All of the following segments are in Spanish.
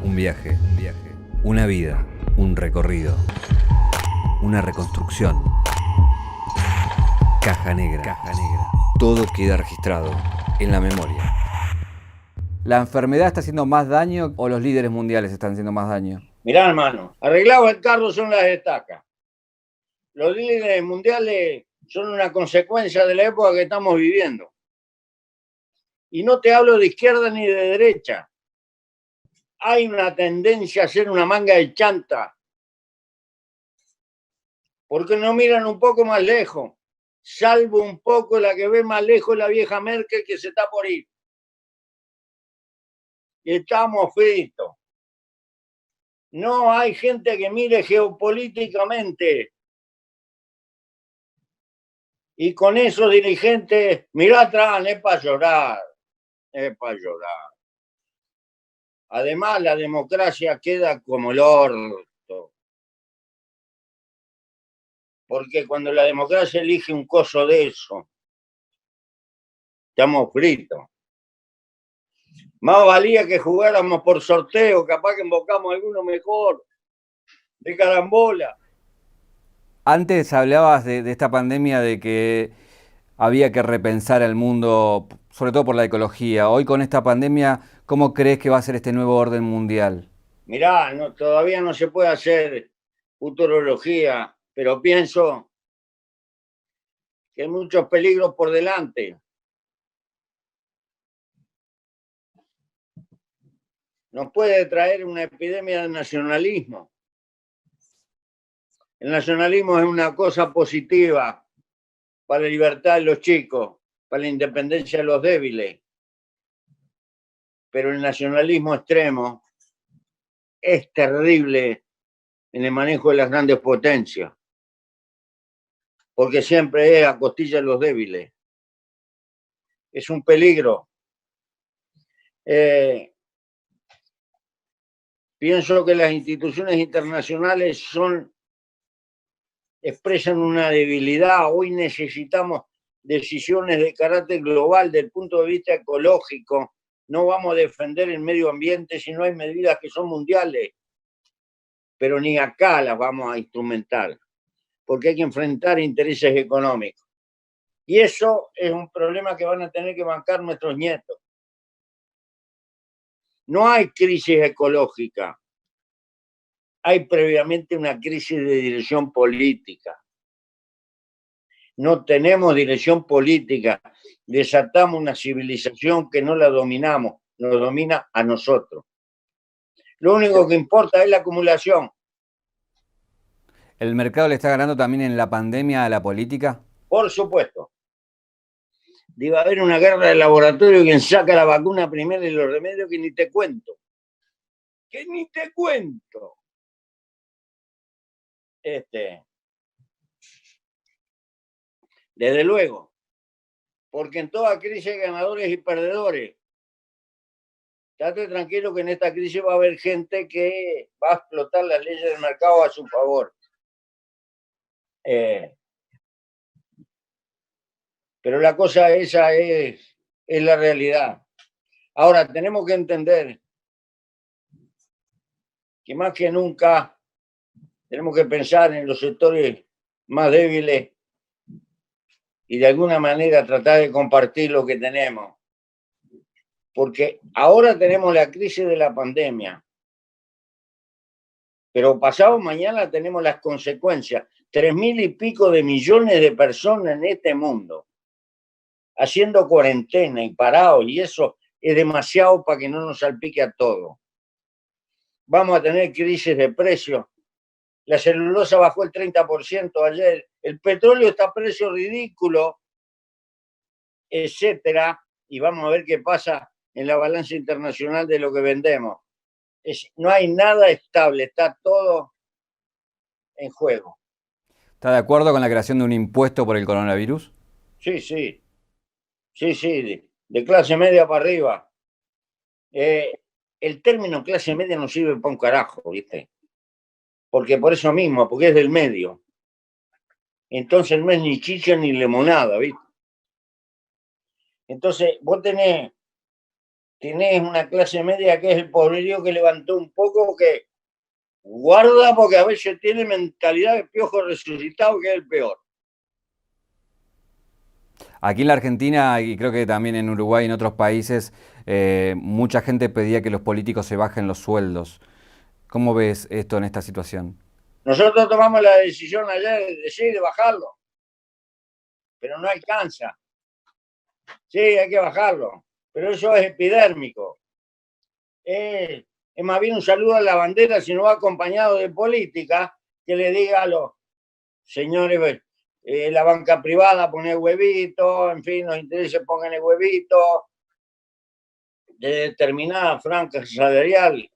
Un viaje, una vida, un recorrido, una reconstrucción. Caja negra. Todo queda registrado en la memoria. ¿La enfermedad está haciendo más daño o los líderes mundiales están haciendo más daño? Mirá, hermano, arreglado el carro son las estacas. Los líderes mundiales son una consecuencia de la época que estamos viviendo. Y no te hablo de izquierda ni de derecha. Hay una tendencia a ser una manga de chanta. Porque no miran un poco más lejos. Salvo un poco la que ve más lejos la vieja Merkel que se está por ir. Y estamos fritos. No hay gente que mire geopolíticamente. Y con esos dirigentes, mirá atrás, es para llorar. Es para llorar. Además, la democracia queda como el orto. Porque cuando la democracia elige un coso de eso, estamos fritos. Más valía que jugáramos por sorteo, capaz que invocamos alguno mejor, de carambola. Antes hablabas de esta pandemia de que había que repensar el mundo, sobre todo por la ecología. Hoy con esta pandemia, ¿cómo crees que va a ser este nuevo orden mundial? Mirá, todavía no se puede hacer futurología, pero pienso que hay muchos peligros por delante. Nos puede traer una epidemia de nacionalismo. El nacionalismo es una cosa positiva para la libertad de los chicos, para la independencia de los débiles. Pero el nacionalismo extremo es terrible en el manejo de las grandes potencias, porque siempre es a costilla de los débiles. Es un peligro. Pienso que las instituciones internacionales expresan una debilidad. Hoy necesitamos decisiones de carácter global desde el punto de vista ecológico. No vamos a defender el medio ambiente si no hay medidas que son mundiales, pero ni acá las vamos a instrumentar, porque hay que enfrentar intereses económicos. Y eso es un problema que van a tener que bancar nuestros nietos. No hay crisis ecológica, hay previamente una crisis de dirección política. No tenemos dirección política, desatamos una civilización que no la dominamos, nos domina a nosotros. Lo único que importa es la acumulación. ¿El mercado le está ganando también en la pandemia a la política? Por supuesto. Debe haber una guerra de laboratorio, quien saca la vacuna primero y los remedios que ni te cuento. Que ni te cuento. Desde luego. Porque en toda crisis hay ganadores y perdedores. Estate tranquilo que en esta crisis va a haber gente que va a explotar las leyes del mercado a su favor. Pero la cosa esa es la realidad. Ahora, tenemos que entender que más que nunca tenemos que pensar en los sectores más débiles y de alguna manera tratar de compartir lo que tenemos. Porque ahora tenemos la crisis de la pandemia, pero pasado mañana tenemos las consecuencias. 3.000 y pico de millones de personas en este mundo haciendo cuarentena y parados, y eso es demasiado para que no nos salpique a todos. Vamos a tener crisis de precios. La celulosa bajó el 30% ayer, el petróleo está a precio ridículo, etcétera, y vamos a ver qué pasa en la balanza internacional de lo que vendemos. No hay nada estable, está todo en juego. ¿Está de acuerdo con la creación de un impuesto por el coronavirus? Sí, de clase media para arriba. El término clase media no sirve para un carajo, ¿viste? Porque por eso mismo, porque es del medio. Entonces no es ni chicha ni limonada, ¿viste? Entonces vos tenés tenés una clase media que es el pobrerío que levantó un poco, que guarda porque a veces tiene mentalidad de piojo resucitado, que es el peor. Aquí en la Argentina y creo que también en Uruguay y en otros países, mucha gente pedía que los políticos se bajen los sueldos. ¿Cómo ves esto en esta situación? Nosotros tomamos la decisión ayer de bajarlo, pero no alcanza. Sí, hay que bajarlo, pero eso es epidérmico. Es más bien un saludo a la bandera, si no va acompañado de política, que le diga a los señores, la banca privada pone huevito, en fin, los intereses pongan el huevito, de determinada franja salarial,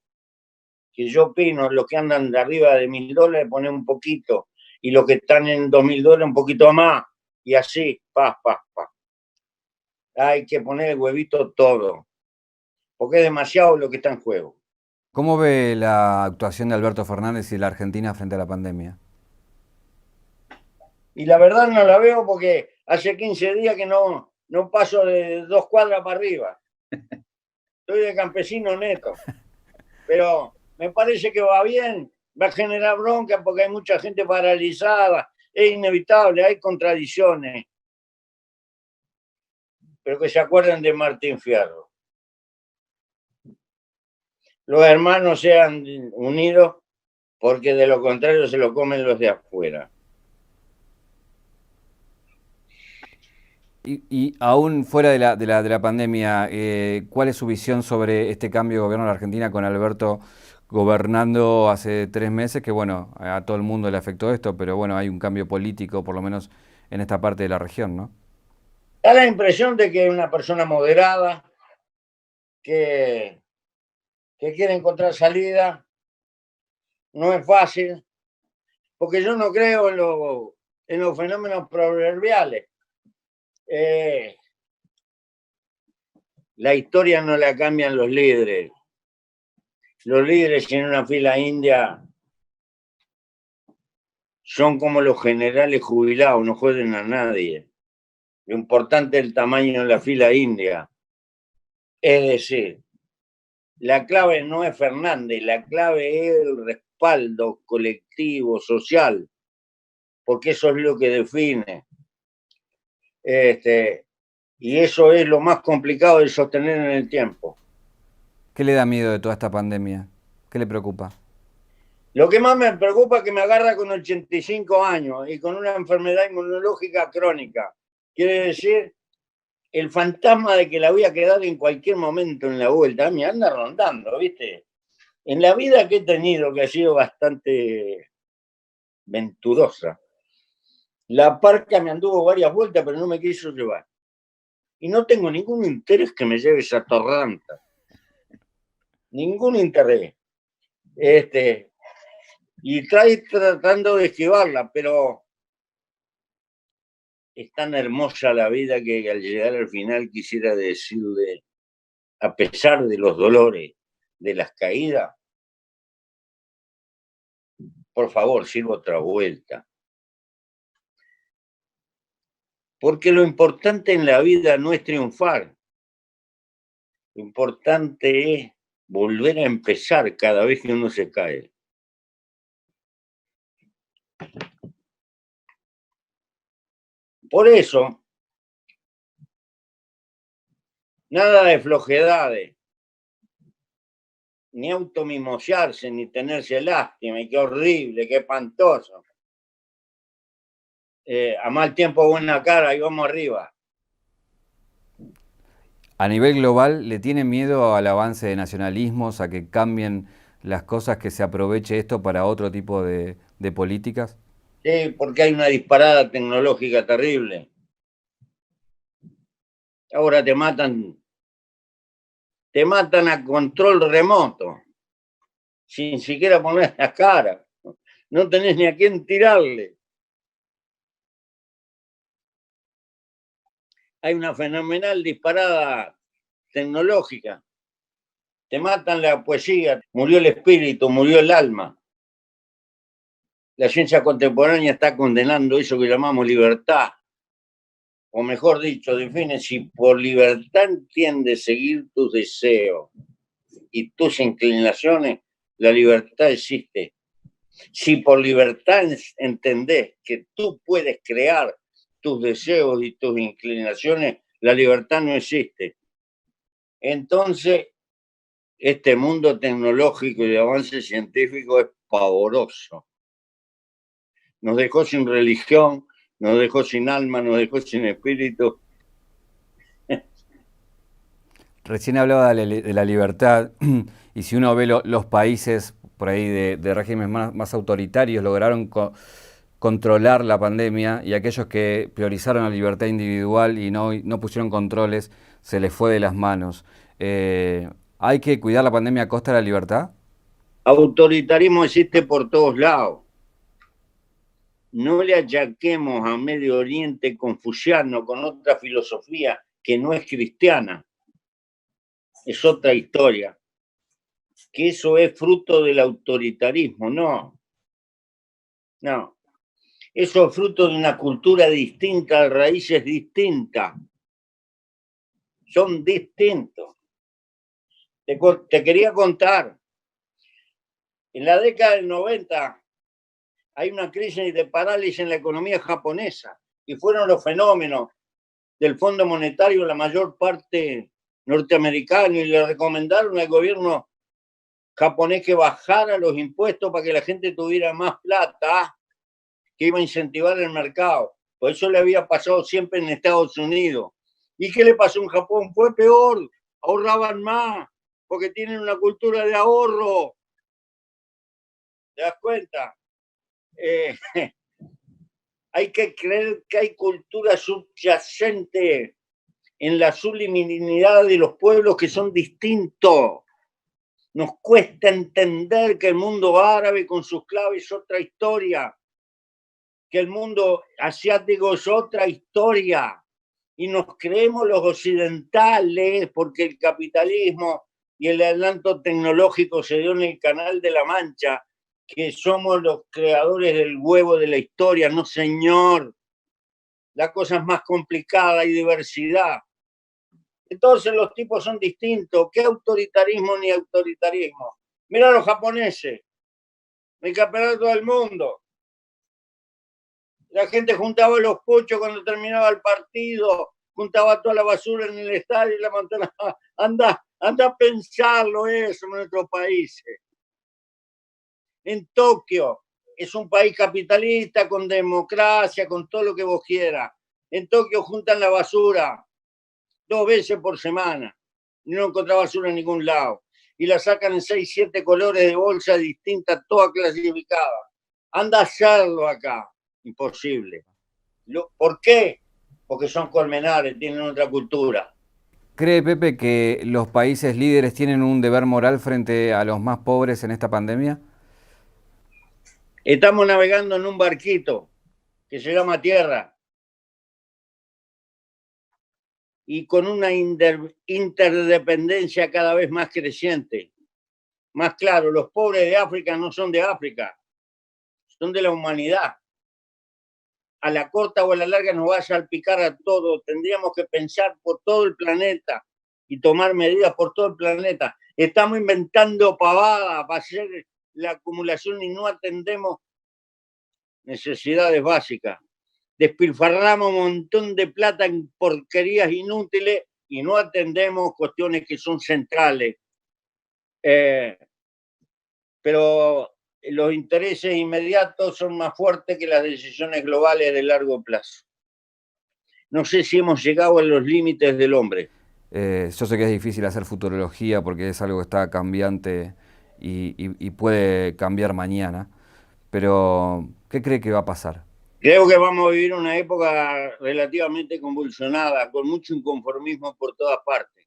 que yo opino, los que andan de arriba de $1.000 ponen un poquito, y los que están en $2.000 un poquito más, y así, pa. Hay que poner el huevito todo, porque es demasiado lo que está en juego. ¿Cómo ve la actuación de Alberto Fernández y la Argentina frente a la pandemia? Y la verdad no la veo porque hace 15 días que no paso de 2 cuadras para arriba. Estoy de campesino neto, pero me parece que va bien, va a generar bronca porque hay mucha gente paralizada, es inevitable, hay contradicciones, pero que se acuerden de Martín Fierro. Los hermanos sean unidos porque de lo contrario se lo comen los de afuera. Y aún fuera de la pandemia, ¿cuál es su visión sobre este cambio de gobierno en la Argentina con Alberto gobernando hace 3 meses? Que bueno, a todo el mundo le afectó esto, pero bueno, hay un cambio político, por lo menos en esta parte de la región, ¿no? Da la impresión de que es una persona moderada, que, que quiere encontrar salida. No es fácil, porque yo no creo en los fenómenos proverbiales. La historia no la cambian los líderes. Los líderes en una fila india son como los generales jubilados, no joden a nadie. Lo importante es el tamaño de la fila india. Es decir, la clave no es Fernández, la clave es el respaldo colectivo, social, porque eso es lo que define. Y eso es lo más complicado de sostener en el tiempo. ¿Qué le da miedo de toda esta pandemia? ¿Qué le preocupa? Lo que más me preocupa es que me agarra con 85 años y con una enfermedad inmunológica crónica. Quiere decir, el fantasma de que la voy a quedar en cualquier momento en la vuelta me anda rondando, ¿viste? En la vida que he tenido, que ha sido bastante venturosa, la parca me anduvo varias vueltas, pero no me quiso llevar. Y no tengo ningún interés que me lleve esa torranta. Ningún interés. Y estoy tratando de esquivarla, pero es tan hermosa la vida que al llegar al final quisiera decirle, a pesar de los dolores, de las caídas, por favor, sirva otra vuelta. Porque lo importante en la vida no es triunfar, lo importante es volver a empezar cada vez que uno se cae. Por eso, nada de flojedades, ni automimosearse, ni tenerse lástima, y qué horrible, qué espantoso. A mal tiempo, buena cara, y vamos arriba. A nivel global, ¿le tiene miedo al avance de nacionalismos, a que cambien las cosas, que se aproveche esto para otro tipo de políticas? Sí, porque hay una disparada tecnológica terrible. Ahora te matan a control remoto, sin siquiera poner la cara. No tenés ni a quién tirarle. Hay una fenomenal disparada tecnológica. Te matan la poesía, murió el espíritu, murió el alma. La ciencia contemporánea está condenando eso que llamamos libertad. o mejor dicho, define si por libertad entiendes seguir tus deseos y tus inclinaciones, la libertad existe. Si por libertad entendés que tú puedes crear tus deseos y tus inclinaciones, la libertad no existe. Entonces, este mundo tecnológico y de avance científico es pavoroso. Nos dejó sin religión, nos dejó sin alma, nos dejó sin espíritu. Recién hablaba de la libertad y si uno ve los países por ahí de regímenes más autoritarios lograron controlar la pandemia y aquellos que priorizaron la libertad individual y no pusieron controles, se les fue de las manos. ¿Hay que cuidar la pandemia a costa de la libertad? Autoritarismo existe por todos lados. No le achaquemos a Medio Oriente confuciano con otra filosofía que no es cristiana. Es otra historia. Que eso es fruto del autoritarismo. No. No. Eso es fruto de una cultura distinta, de raíces distintas. Son distintos. Te quería contar. En la década del 90 hay una crisis de parálisis en la economía japonesa y fueron los fenómenos del Fondo Monetario, la mayor parte norteamericano, y le recomendaron al gobierno japonés que bajara los impuestos para que la gente tuviera más plata, que iba a incentivar el mercado. Por eso le había pasado siempre en Estados Unidos. ¿Y qué le pasó en Japón? Fue peor, ahorraban más, porque tienen una cultura de ahorro. ¿Te das cuenta? Hay que creer que hay cultura subyacente en la subliminalidad de los pueblos que son distintos. Nos cuesta entender que el mundo árabe con sus claves es otra historia, que el mundo asiático es otra historia, y nos creemos los occidentales porque el capitalismo y el adelanto tecnológico se dio en el Canal de la Mancha, que somos los creadores del huevo de la historia. No, señor. La cosa es más complicada, hay diversidad. Entonces los tipos son distintos. ¿Qué autoritarismo ni autoritarismo? Mira a los japoneses, el campeonato del mundo. La gente juntaba los puchos cuando terminaba el partido, juntaba toda la basura en el estadio y la mantenía. Anda a pensarlo eso en nuestros países. En Tokio es un país capitalista, con democracia, con todo lo que vos quieras. En Tokio juntan la basura 2 veces por semana. No encontrás basura en ningún lado. Y la sacan en 6, 7 colores de bolsa distintas, todas clasificadas. Anda a hacerlo acá. Imposible. ¿Por qué? Porque son colmenares, tienen otra cultura. ¿Cree Pepe que los países líderes tienen un deber moral frente a los más pobres en esta pandemia? Estamos navegando en un barquito que se llama Tierra y con una interdependencia cada vez más creciente. Más claro, los pobres de África no son de África, son de la humanidad. A la corta o a la larga nos va a salpicar a todos. Tendríamos que pensar por todo el planeta y tomar medidas por todo el planeta. Estamos inventando pavadas para hacer la acumulación y no atendemos necesidades básicas. Despilfarramos un montón de plata en porquerías inútiles y no atendemos cuestiones que son centrales. Pero los intereses inmediatos son más fuertes que las decisiones globales de largo plazo. No sé si hemos llegado a los límites del hombre. Yo sé que es difícil hacer futurología porque es algo que está cambiante y puede cambiar mañana, pero ¿qué cree que va a pasar? Creo que vamos a vivir una época relativamente convulsionada, con mucho inconformismo por todas partes.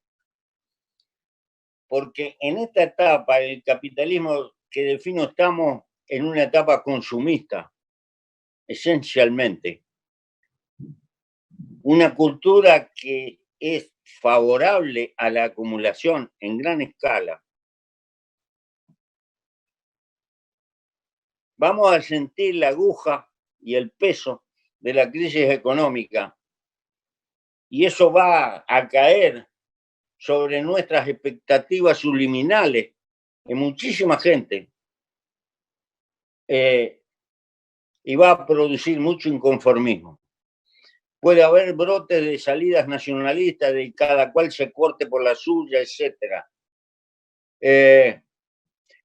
Porque en esta etapa, el capitalismo que defino, estamos en una etapa consumista, esencialmente. Una cultura que es favorable a la acumulación en gran escala. Vamos a sentir la aguja y el peso de la crisis económica y eso va a caer sobre nuestras expectativas subliminales en muchísima gente, y va a producir mucho inconformismo. Puede haber brotes de salidas nacionalistas, de cada cual se corte por la suya, etc.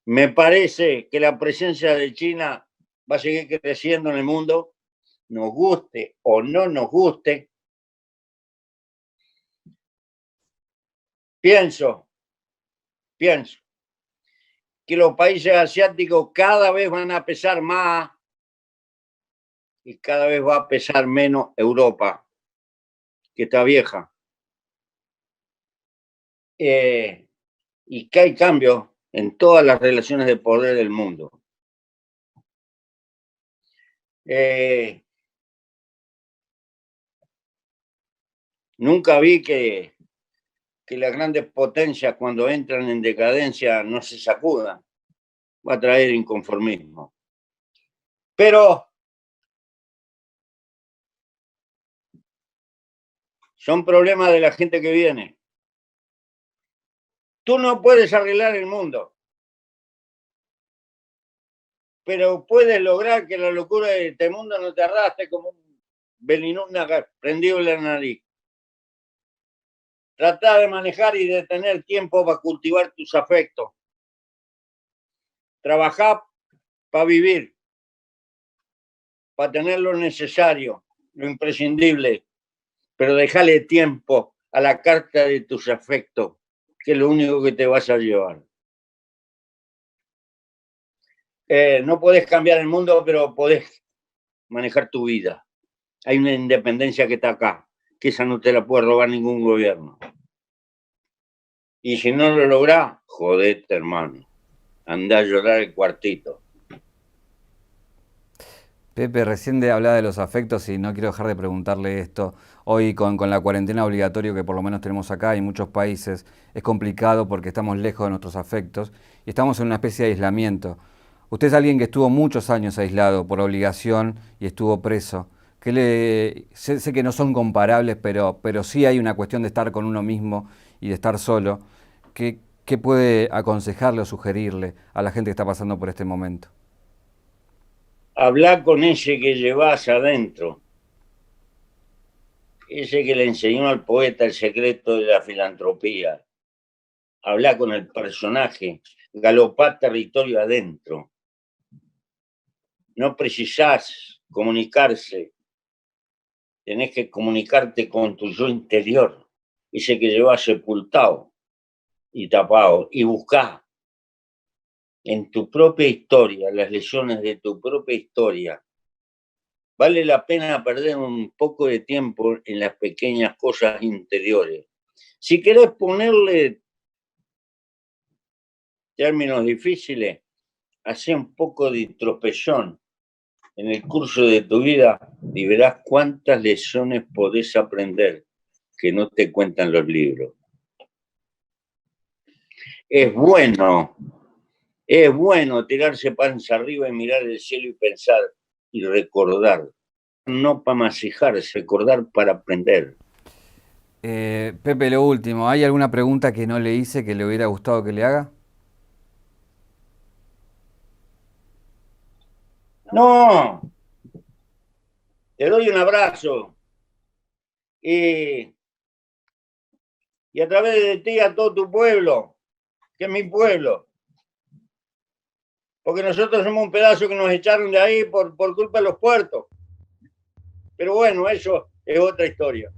Me parece que la presencia de China va a seguir creciendo en el mundo, nos guste o no nos guste. Pienso que los países asiáticos cada vez van a pesar más y cada vez va a pesar menos Europa, que está vieja. Y que hay cambios en todas las relaciones de poder del mundo. Nunca vi que las grandes potencias, cuando entran en decadencia, no se sacudan. Va a traer inconformismo. Pero son problemas de la gente que viene. Tú no puedes arreglar el mundo, pero puedes lograr que la locura de este mundo no te arrastre como un venenuna prendido en la nariz. Trata de manejar y de tener tiempo para cultivar tus afectos. Trabajar para vivir, para tener lo necesario, lo imprescindible, pero déjale tiempo a la carta de tus afectos, que es lo único que te vas a llevar. No podés cambiar el mundo, pero podés manejar tu vida. Hay una independencia que está acá, que esa no te la puede robar ningún gobierno. Y si no lo lográs, jodete, hermano. Andá a llorar el cuartito. Pepe, recién hablaba de los afectos y no quiero dejar de preguntarle esto. Hoy con la cuarentena obligatoria que por lo menos tenemos acá y en muchos países es complicado porque estamos lejos de nuestros afectos y estamos en una especie de aislamiento. Usted es alguien que estuvo muchos años aislado por obligación y estuvo preso. Sé que no son comparables, pero sí hay una cuestión de estar con uno mismo y de estar solo. ¿Qué puede aconsejarle o sugerirle a la gente que está pasando por este momento? Hablar con ese que llevas adentro, ese que le enseñó al poeta el secreto de la filantropía. Hablar con el personaje, galopar territorio adentro. No precisás comunicarse, tenés que comunicarte con tu yo interior, ese que llevas sepultado y tapado, y buscar en tu propia historia, las lesiones de tu propia historia. Vale la pena perder un poco de tiempo en las pequeñas cosas interiores. Si querés ponerle términos difíciles, hacé un poco de introspección en el curso de tu vida y verás cuántas lecciones podés aprender que no te cuentan los libros. Es bueno tirarse panza arriba y mirar el cielo y pensar y recordar. No para masijarse, recordar para aprender. Pepe, lo último, ¿hay alguna pregunta que no le hice que le hubiera gustado que le haga? No, te doy un abrazo y a través de ti a todo tu pueblo, que es mi pueblo. Porque nosotros somos un pedazo que nos echaron de ahí por culpa de los puertos. Pero bueno, eso es otra historia.